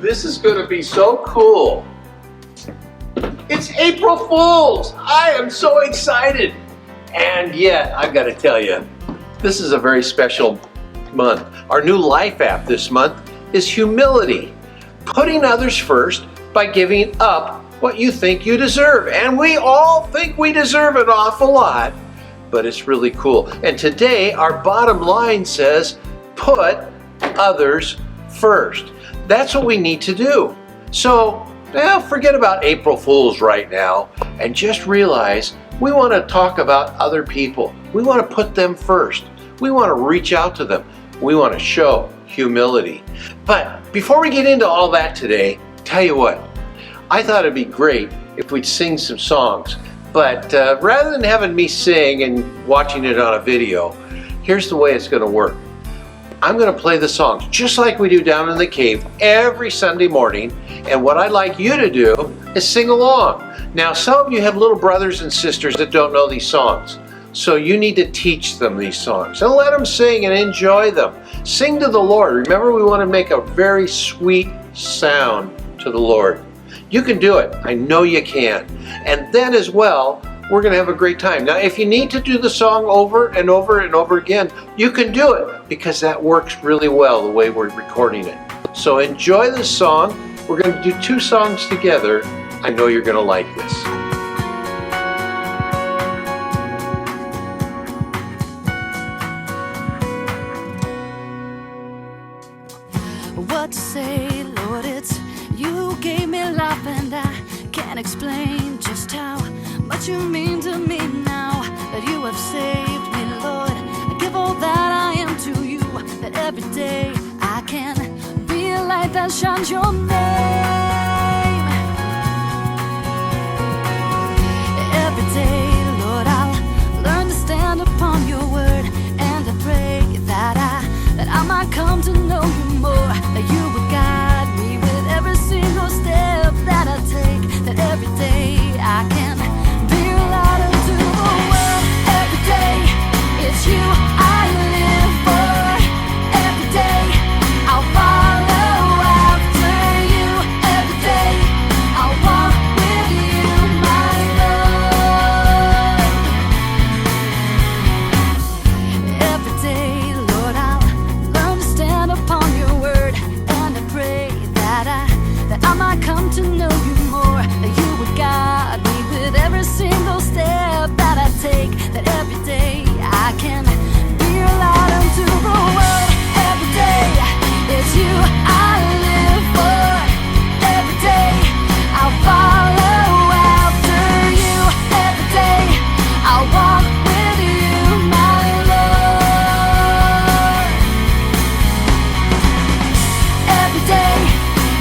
This is going to be so cool. It's April Fools. I am so excited. And yet, I've got to tell you, this is a very special month. Our new life app this month is humility. Putting others first by giving up what you think you deserve. And we all think we deserve an awful lot, but it's really cool. And today, our bottom line says, put others first. That's what we need to do. So, forget about April Fools right now and just realize we want to talk about other people. We want to put them first. We want to reach out to them. We want to show humility. But before we get into all that today, tell you what, I thought it'd be great if we'd sing some songs. But rather than having me sing and watching it on a video, here's the way it's going to work. I'm going to play the songs just like we do down in the cave every Sunday morning. And what I'd like you to do is sing along. Now, some of you have little brothers and sisters that don't know these songs. So you need to teach them these songs and let them sing and enjoy them. Sing to the Lord. Remember, we want to make a very sweet sound to the Lord. You can do it. I know you can. And then as well, we're going to have a great time. Now, if you need to do the song over and over and over again, you can do it because that works really well the way we're recording it. So enjoy this song. We're going to do 2 songs together. I know you're going to like this. What to say, Lord, it's you gave me life and I can't explain just how much you mean to me now that you have saved me, Lord. I give all that I am to you, that every day I can be a light that shines your name. Every day, Lord, I'll learn to stand upon your word, and I pray that I might come to know you more, that you would guide me with every single step that I take, that every day I can be a light unto the world. Every day, it's you I live for. Every day, I'll follow after you. Every day, I'll walk with you, my Lord. Every day, Lord, I'll learn to stand upon your word, and I pray that I might come to know you more, that you would guide me with every single step that I take, that every day I can be a light unto the world. Every day, it's you I live for. Every day, I'll follow after you. Every day, I'll walk with you, my Lord. Every day,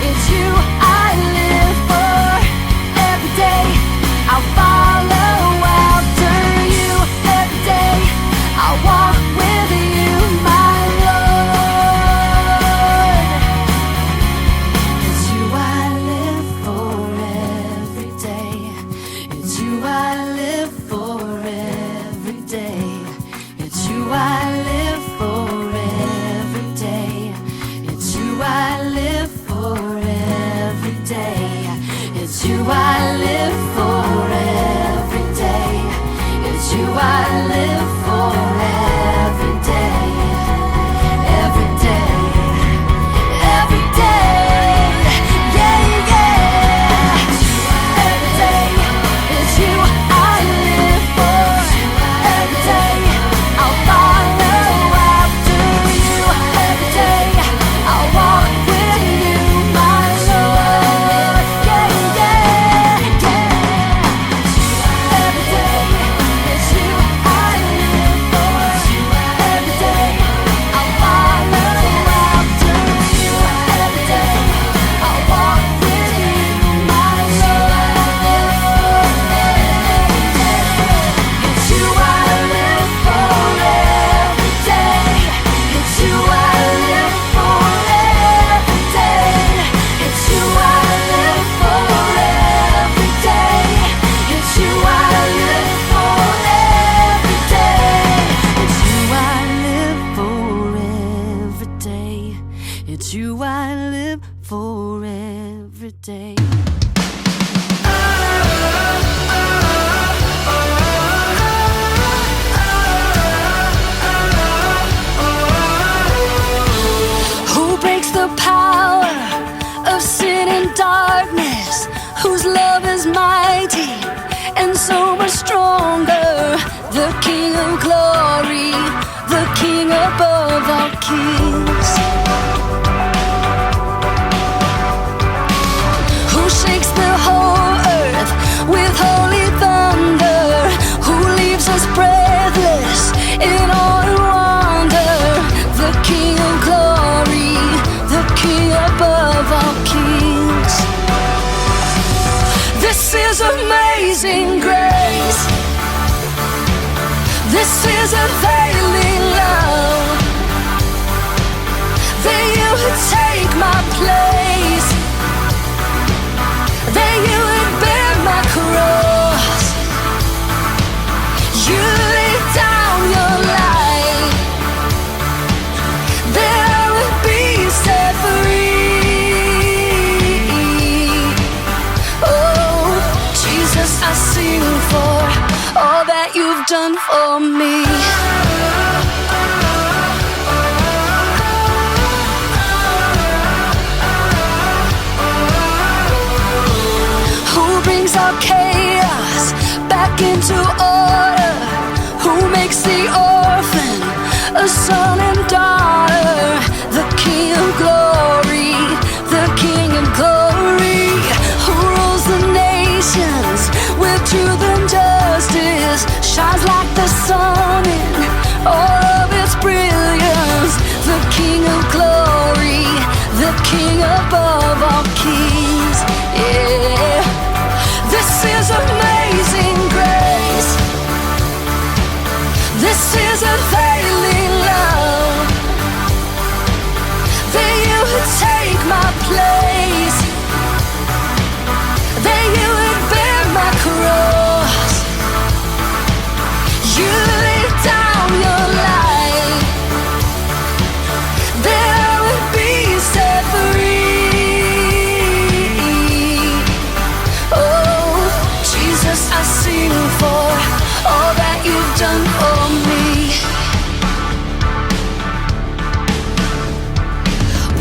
it's you I live for. Every day, I'll follow after you. Every day, I'll walk with you, my Lord. It's you I live for every day. It's you I live for every day. It's you I live for every day. It's you I live for every day. It's you I live for every day. It's you I live for every day. Every day. Every day. Yeah, yeah. Every day. It's you I live for. Every day. I'll follow after you. Every day. I'll walk with you, my Lord. Yeah, yeah, yeah. You lay down your life that I would be set free. Oh, Jesus, I sing for all that you've done for me. Who brings our chaos back into order? Who makes the orphan a son and daughter? The King of glory, the King of glory, who rules the nations with truth and justice, shines like the sun in all of its brilliance. The King of glory, the King above all kings. Yeah, this is amazing grace. This is unfailing love. That you would take my place, that you would bear my cross. You lay down your life that I would be set free. Oh, Jesus, I sing for all that you've done for me.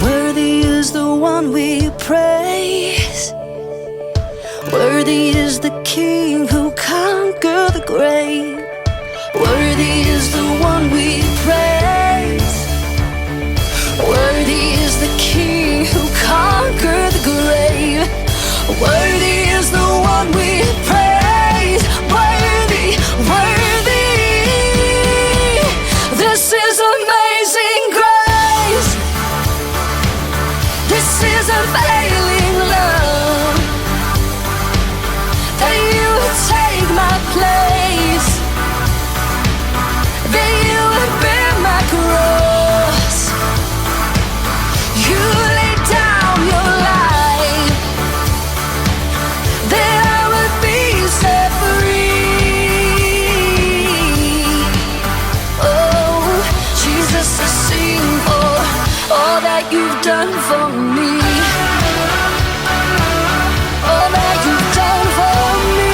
Worthy is the one we praise. Worthy is the King who conquered the grave. Worthy is the one we praise. Worthy is the King who conquered the grave. Worthy is the one we praise. Worthy, worthy. This is amazing grace. This is unfailing love. That you would take my place, that you would bear my cross. You lay down your life that I would be set free. Oh, Jesus, I sing for all that you've done for me. All that you've done for me.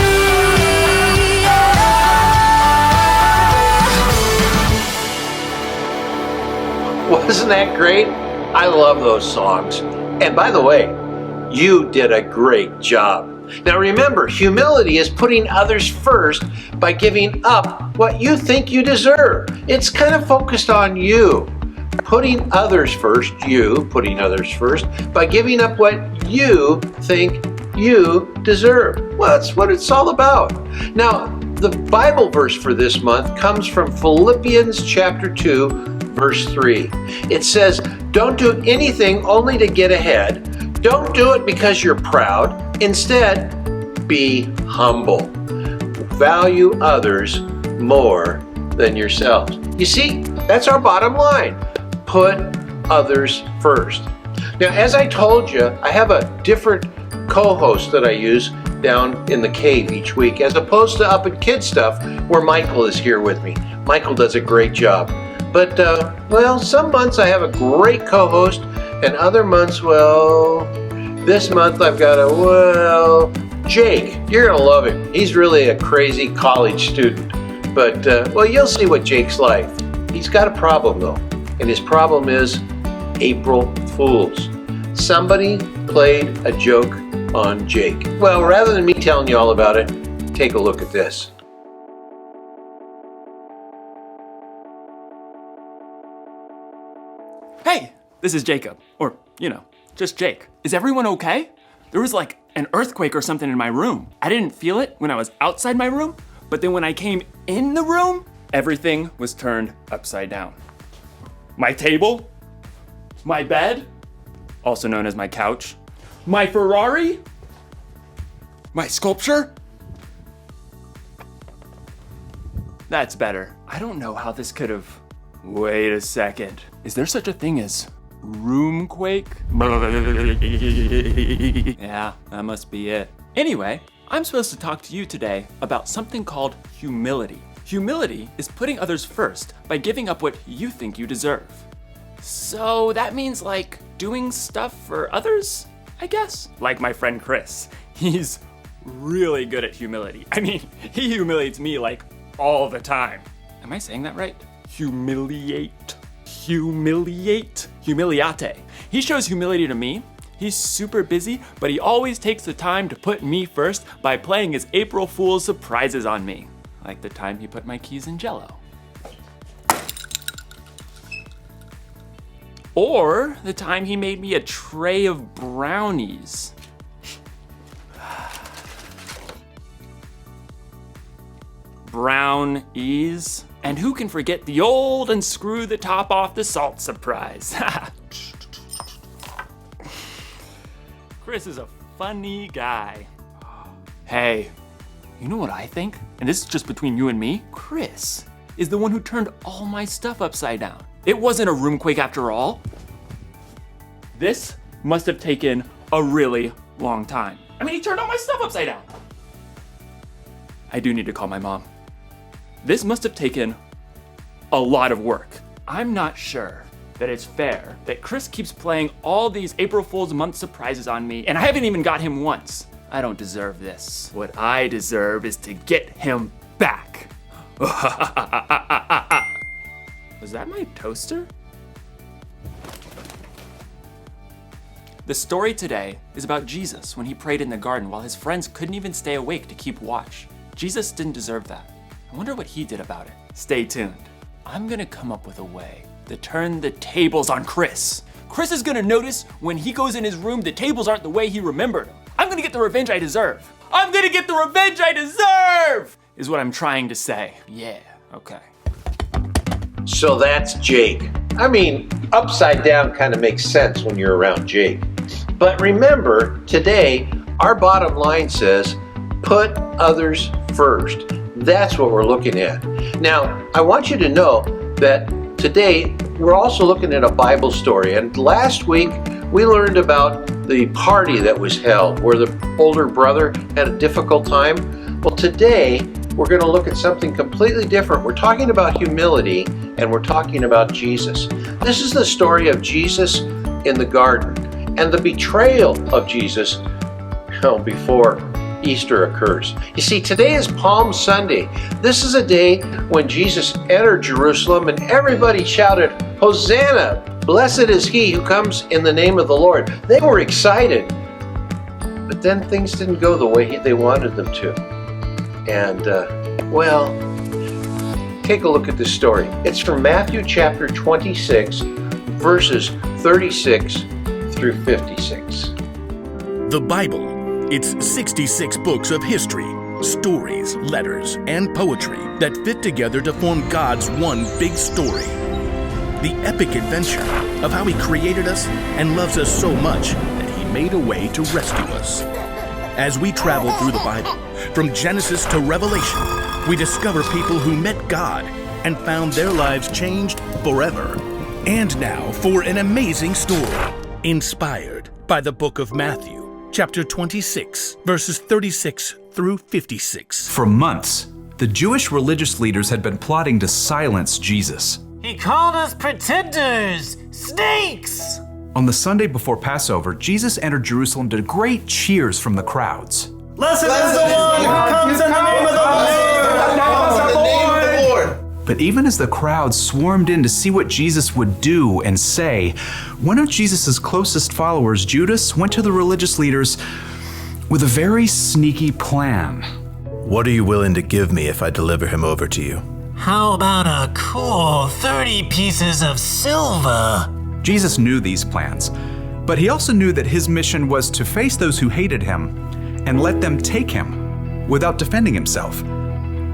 Yeah. Wasn't that great? I love those songs. And by the way, you did a great job. Now remember, humility is putting others first by giving up what you think you deserve. It's kind of focused on you. Putting others first, you putting others first, by giving up what you think you deserve. Well, that's what it's all about. Now, the Bible verse for this month comes from Philippians chapter 2, verse 3. It says, "Don't do anything only to get ahead. Don't do it because you're proud. Instead, be humble. Value others more than yourselves." You see, that's our bottom line. Put others first. Now, as I told you, I have a different co-host that I use down in the cave each week, as opposed to up at KidStuf, where Michael is here with me. Michael does a great job. But, well, some months I have a great co-host, and other months, well, this month I've got Jake. You're gonna love him. He's really a crazy college student. But, well, you'll see what Jake's like. He's got a problem, though. And his problem is April Fools. Somebody played a joke on Jake. Well, rather than me telling you all about it, take a look at this. Hey, this is Jacob. Or, just Jake. Is everyone okay? There was like an earthquake or something in my room. I didn't feel it when I was outside my room, but then when I came in the room, everything was turned upside down. My table, my bed, also known as my couch, my Ferrari, my sculpture. That's better. I don't know how this could have. Wait a second. Is there such a thing as roomquake? Yeah, that must be it. Anyway, I'm supposed to talk to you today about something called humility. Humility is putting others first by giving up what you think you deserve. So that means like doing stuff for others, I guess? Like my friend Chris. He's really good at humility. I mean, he humiliates me like all the time. Am I saying that right? Humiliate. Humiliate. Humiliate. He shows humility to me. He's super busy, but he always takes the time to put me first by playing his April Fool's surprises on me. Like the time he put my keys in Jell-O. Or the time he made me a tray of brownies. Brownies. And who can forget the old unscrew the top off the salt surprise? Chris is a funny guy. Hey, you know what I think? And this is just between you and me. Chris is the one who turned all my stuff upside down. It wasn't a roomquake after all. This must have taken a really long time. I mean, he turned all my stuff upside down. I do need to call my mom. This must have taken a lot of work. I'm not sure that it's fair that Chris keeps playing all these April Fool's month surprises on me, and I haven't even got him once. I don't deserve this. What I deserve is to get him back. Was that my toaster? The story today is about Jesus when he prayed in the garden while his friends couldn't even stay awake to keep watch. Jesus didn't deserve that. I wonder what he did about it. Stay tuned. I'm gonna come up with a way to turn the tables on Chris. Chris is gonna notice when he goes in his room the tables aren't the way he remembered them. I'm gonna get the revenge I deserve. I'm gonna get the revenge I deserve! Is what I'm trying to say. Yeah, okay. So that's Jake. I mean, upside down kind of makes sense when you're around Jake. But remember, today, our bottom line says, put others first. That's what we're looking at. Now, I want you to know that today, we're also looking at a Bible story. And last week, we learned about the party that was held where the older brother had a difficult time. Well, today, we're going to look at something completely different. We're talking about humility, and we're talking about Jesus. This is the story of Jesus in the garden and the betrayal of Jesus before Easter occurs. You see, today is Palm Sunday. This is a day when Jesus entered Jerusalem and everybody shouted, "Hosanna! Blessed is he who comes in the name of the Lord." They were excited, but then things didn't go the way they wanted them to. And, well, take a look at this story. It's from Matthew chapter 26, verses 36 through 56. The Bible. It's 66 books of history, stories, letters, and poetry that fit together to form God's one big story. The epic adventure of how He created us and loves us so much that He made a way to rescue us. As we travel through the Bible, from Genesis to Revelation, we discover people who met God and found their lives changed forever. And now for an amazing story, inspired by the book of Matthew. Chapter 26, verses 36 through 56. For months, the Jewish religious leaders had been plotting to silence Jesus. He called us pretenders, snakes! On the Sunday before Passover, Jesus entered Jerusalem to great cheers from the crowds. Blessed is the one who comes in the name of the Lord! But even as the crowd swarmed in to see what Jesus would do and say, one of Jesus' closest followers, Judas, went to the religious leaders with a very sneaky plan. What are you willing to give me if I deliver him over to you? How about a cool 30 pieces of silver? Jesus knew these plans, but he also knew that his mission was to face those who hated him and let them take him without defending himself.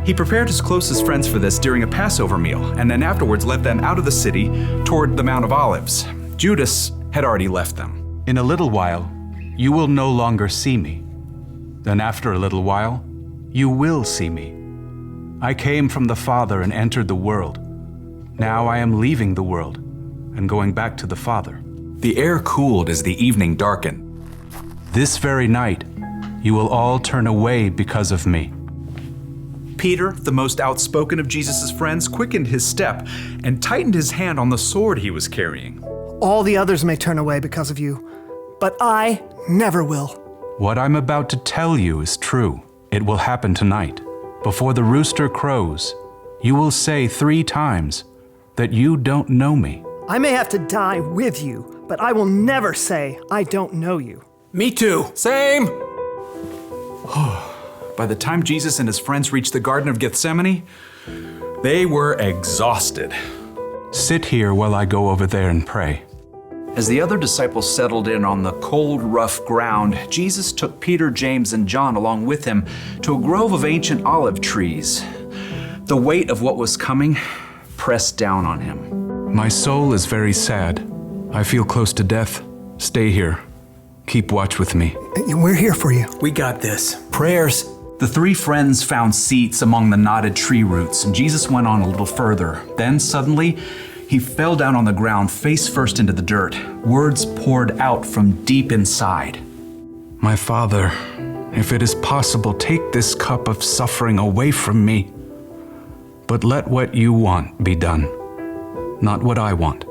He prepared his closest friends for this during a Passover meal, and then afterwards led them out of the city toward the Mount of Olives. Judas had already left them. In a little while, you will no longer see me. Then after a little while, you will see me. I came from the Father and entered the world. Now I am leaving the world and going back to the Father. The air cooled as the evening darkened. This very night, you will all turn away because of me. Peter, the most outspoken of Jesus' friends, quickened his step and tightened his hand on the sword he was carrying. All the others may turn away because of you, but I never will. What I'm about to tell you is true. It will happen tonight. Before the rooster crows, you will say 3 times that you don't know me. I may have to die with you, but I will never say I don't know you. Me too. Same. By the time Jesus and his friends reached the Garden of Gethsemane, they were exhausted. Sit here while I go over there and pray. As the other disciples settled in on the cold, rough ground, Jesus took Peter, James, and John along with him to a grove of ancient olive trees. The weight of what was coming pressed down on him. My soul is very sad. I feel close to death. Stay here. Keep watch with me. We're here for you. We got this. Prayers. The 3 friends found seats among the knotted tree roots, and Jesus went on a little further. Then suddenly, he fell down on the ground, face first into the dirt. Words poured out from deep inside. My Father, if it is possible, take this cup of suffering away from me. But let what you want be done, not what I want.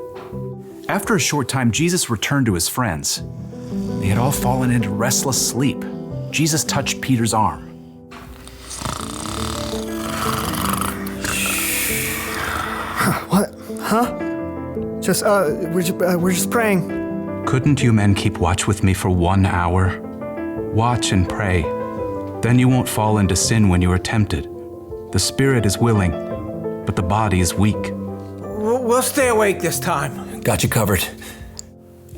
After a short time, Jesus returned to his friends. They had all fallen into restless sleep. Jesus touched Peter's arm. What? Huh? We're just praying. Couldn't you men keep watch with me for 1 hour? Watch and pray. Then you won't fall into sin when you are tempted. The spirit is willing, but the body is weak. We'll stay awake this time. Got you covered.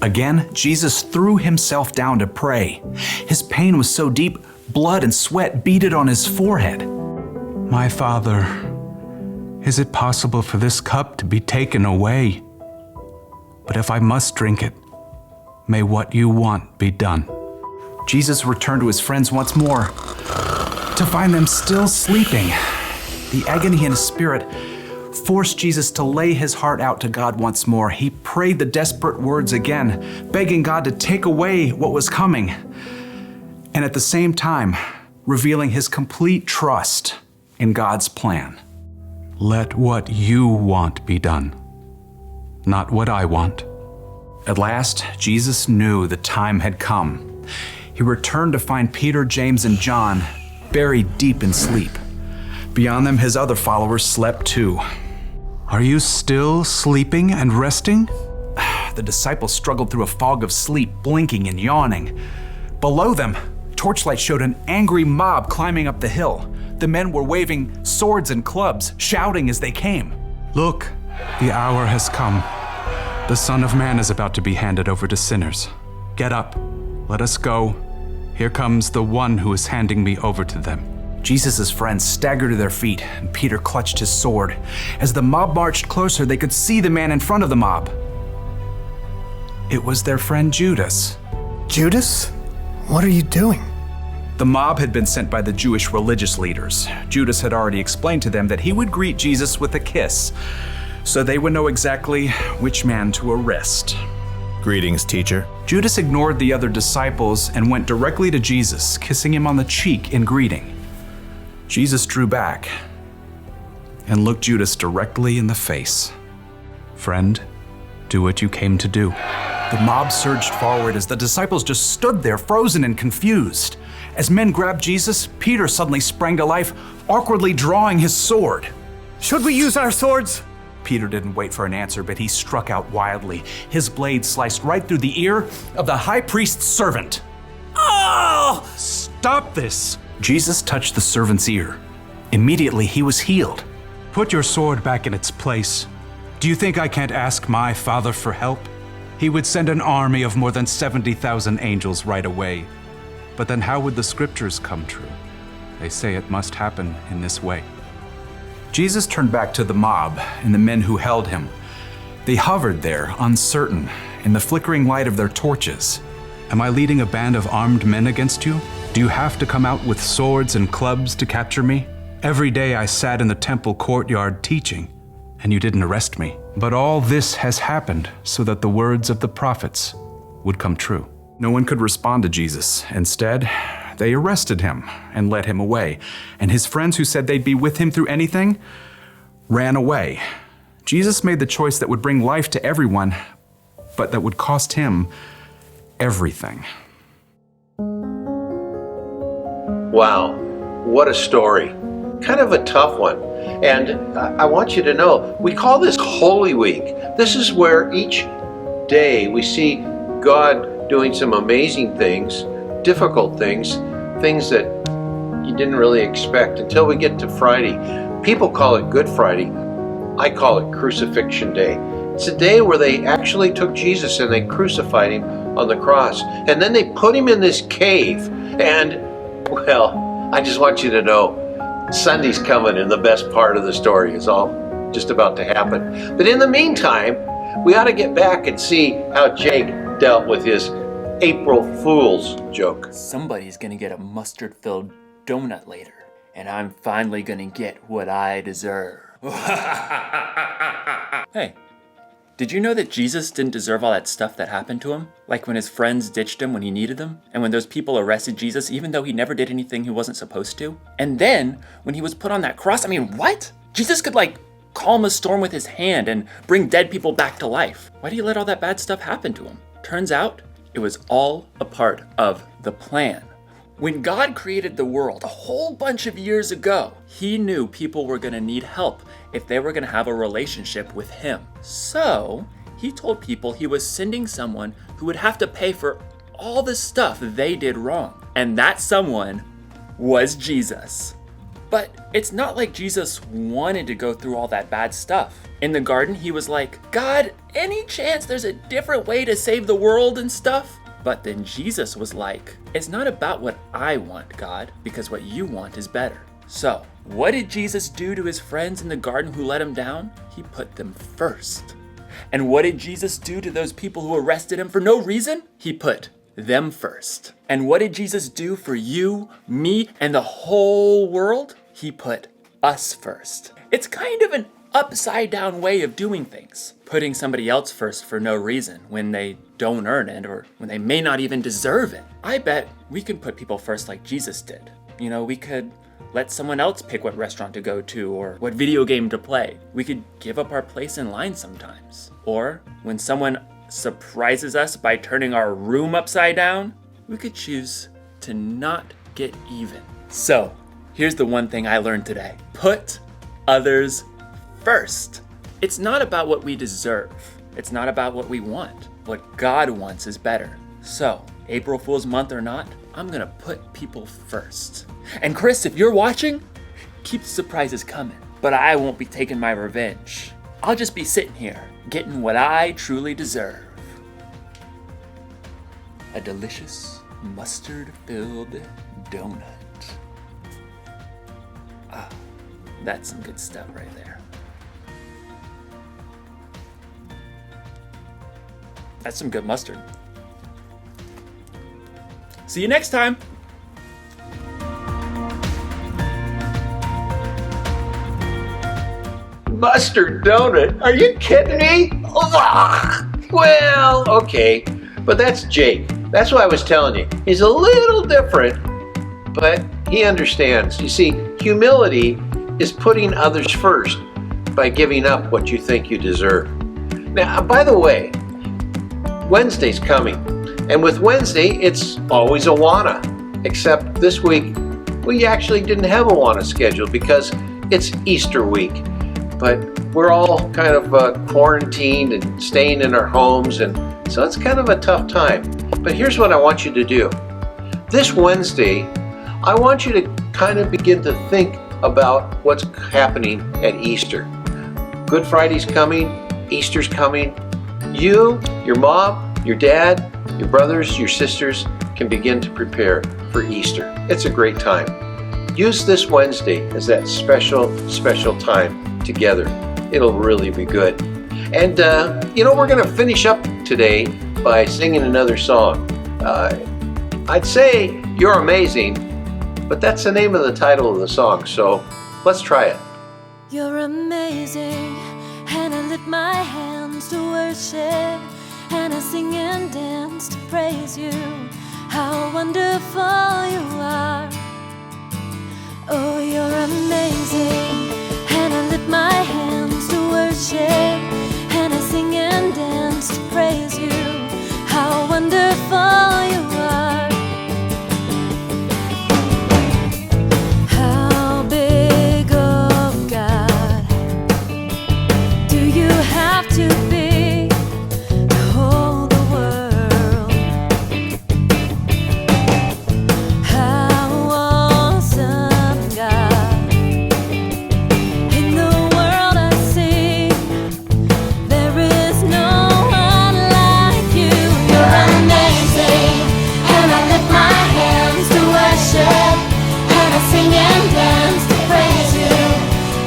Again, Jesus threw himself down to pray. His pain was so deep, blood and sweat beaded on his forehead. My Father, is it possible for this cup to be taken away? But if I must drink it, may what you want be done. Jesus returned to his friends once more, to find them still sleeping. The agony in his spirit forced Jesus to lay his heart out to God once more. He prayed the desperate words again, begging God to take away what was coming, and at the same time, revealing his complete trust in God's plan. Let what you want be done, not what I want. At last, Jesus knew the time had come. He returned to find Peter, James, and John buried deep in sleep. Beyond them, his other followers slept too. Are you still sleeping and resting? The disciples struggled through a fog of sleep, blinking and yawning. Below them, torchlight showed an angry mob climbing up the hill. The men were waving swords and clubs, shouting as they came. Look, the hour has come. The Son of Man is about to be handed over to sinners. Get up, let us go. Here comes the one who is handing me over to them. Jesus' friends staggered to their feet, and Peter clutched his sword. As the mob marched closer, they could see the man in front of the mob. It was their friend Judas. Judas? What are you doing? The mob had been sent by the Jewish religious leaders. Judas had already explained to them that he would greet Jesus with a kiss, so they would know exactly which man to arrest. Greetings, teacher. Judas ignored the other disciples and went directly to Jesus, kissing him on the cheek in greeting. Jesus drew back and looked Judas directly in the face. Friend, do what you came to do. The mob surged forward as the disciples just stood there, frozen and confused. As men grabbed Jesus, Peter suddenly sprang to life, awkwardly drawing his sword. Should we use our swords? Peter didn't wait for an answer, but he struck out wildly. His blade sliced right through the ear of the high priest's servant. Oh! Stop this! Jesus touched the servant's ear. Immediately, he was healed. Put your sword back in its place. Do you think I can't ask my Father for help? He would send an army of more than 70,000 angels right away. But then how would the scriptures come true? They say it must happen in this way. Jesus turned back to the mob and the men who held him. They hovered there, uncertain, in the flickering light of their torches. Am I leading a band of armed men against you? Do you have to come out with swords and clubs to capture me? Every day I sat in the temple courtyard teaching, and you didn't arrest me. But all this has happened so that the words of the prophets would come true. No one could respond to Jesus. Instead, they arrested him and led him away. And his friends who said they'd be with him through anything ran away. Jesus made the choice that would bring life to everyone, but that would cost him everything. Wow, what a story. Kind of a tough one. And I want you to know, we call this Holy Week. This is where each day we see God doing some amazing things, difficult things, things that you didn't really expect until we get to Friday. People call it Good Friday. I call it Crucifixion Day. It's a day where they actually took Jesus and they crucified him on the cross. And then they put him in this cave. And, well, I just want you to know, Sunday's coming and the best part of the story is all just about to happen. But in the meantime, we ought to get back and see how Jake dealt with his April Fool's joke. Somebody's gonna get a mustard-filled donut later, and I'm finally gonna get what I deserve. Hey, did you know that Jesus didn't deserve all that stuff that happened to him? Like when his friends ditched him when he needed them, and when those people arrested Jesus even though he never did anything he wasn't supposed to? And then, when he was put on that cross, I mean, what? Jesus could calm a storm with his hand and bring dead people back to life. Why do you let all that bad stuff happen to him? Turns out, it was all a part of the plan. When God created the world a whole bunch of years ago, he knew people were gonna need help if they were gonna have a relationship with him. So, he told people he was sending someone who would have to pay for all the stuff they did wrong. And that someone was Jesus. But it's not like Jesus wanted to go through all that bad stuff. In the garden, he was like, God, any chance there's a different way to save the world and stuff? But then Jesus was like, it's not about what I want, God, because what you want is better. So, what did Jesus do to his friends in the garden who let him down? He put them first. And what did Jesus do to those people who arrested him for no reason? He put them first. And what did Jesus do for you, me, and the whole world? He put us first. It's kind of an upside down way of doing things. Putting somebody else first for no reason when they don't earn it or when they may not even deserve it. I bet we could put people first like Jesus did. You know, we could let someone else pick what restaurant to go to or what video game to play. We could give up our place in line sometimes. Or when someone surprises us by turning our room upside down, we could choose to not get even. So, here's the one thing I learned today. Put others first. It's not about what we deserve. It's not about what we want. What God wants is better. So, April Fool's month or not, I'm gonna put people first. And Chris, if you're watching, keep the surprises coming. But I won't be taking my revenge. I'll just be sitting here, getting what I truly deserve. A delicious mustard-filled donut. Ah, that's some good stuff right there. That's some good mustard. See you next time. Mustard donut? Are you kidding me? Well, okay, but that's Jake. That's what I was telling you. He's a little different, but he understands. You see, humility is putting others first by giving up what you think you deserve. Now, by the way, Wednesday's coming, and with Wednesday, it's always Awana, except this week, we actually didn't have Awana scheduled because it's Easter week. But we're all kind of quarantined and staying in our homes, and so it's kind of a tough time. But here's what I want you to do. This Wednesday, I want you to kind of begin to think about what's happening at Easter. Good Friday's coming, Easter's coming. You, your mom, your dad, your brothers, your sisters can begin to prepare for Easter. It's a great time. Use this Wednesday as that special time together. It'll really be good. And we're going to finish up today by singing another song. I'd say You're Amazing, but that's the name of the title of the song, so let's try it. You're amazing, and I lift my hands to worship, and I sing and dance to praise you. how wonderful you are. Oh, you're amazing. And I lift my hands to worship, and I sing and dance to praise you. How wonderful you are. How big, oh God, do you have to be to hold the world? How awesome, God. In the world I see, there is no one like you. You're amazing, and I lift my hands to worship, and I sing and dance to praise you.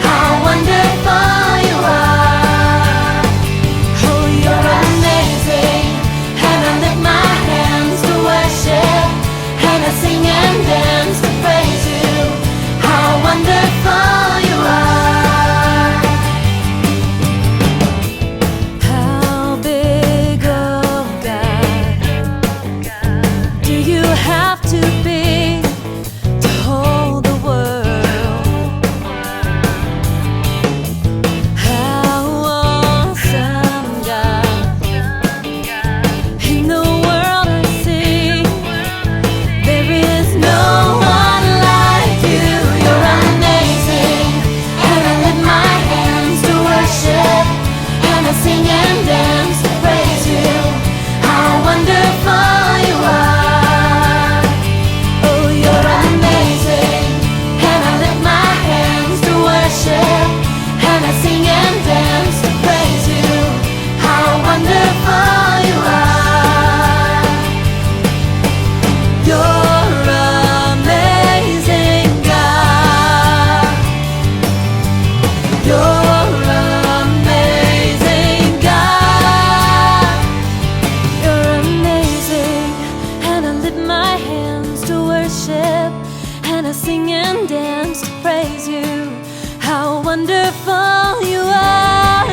How wonderful you are. Oh, you're amazing, and I lift my hands to worship, and I sing and dance to praise you. How wonderful you are. How big, oh God, do you have to be to hold the world? How awesome, God. In the world I see, there is no one like you. You're amazing, and I lift my hands to worship, and I sing and dance to praise you. How wonderful you are. Oh, you're amazing, and I lift my hands to worship, and I sing and dance to praise you. How wonderful you are. You're amazing, God. You're amazing, God. You're amazing, and I lift my hands to worship, and I sing and dance to praise you. How wonderful you are.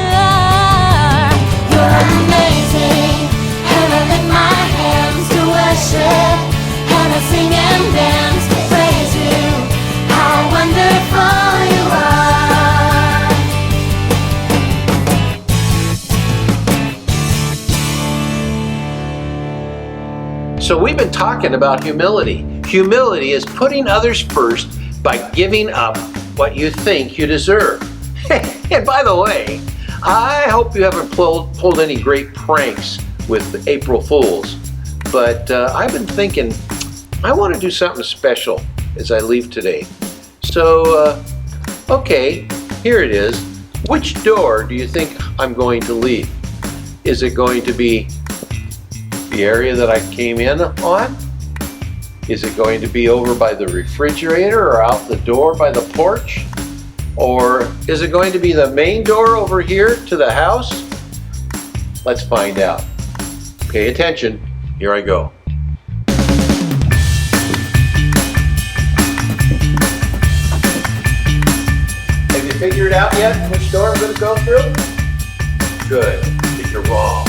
You're amazing, and I lift my hands to worship, and I sing and dance to praise you. How wonderful you are. So we've been talking about humility. Humility is putting others first by giving up what you think you deserve. And by the way, I hope you haven't pulled any great pranks with April Fools, but I've been thinking I want to do something special as I leave today. So, okay, here it is. Which door do you think I'm going to leave? Is it going to be the area that I came in on? Is it going to be over by the refrigerator or out the door by the porch? Or is it going to be the main door over here to the house? Let's find out. Pay attention. Here I go. Have you figured out yet which door I'm going to go through? Good, but you're wrong.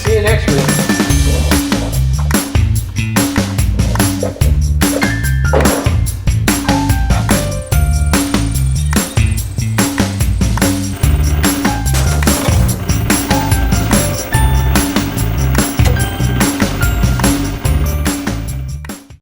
See you next week.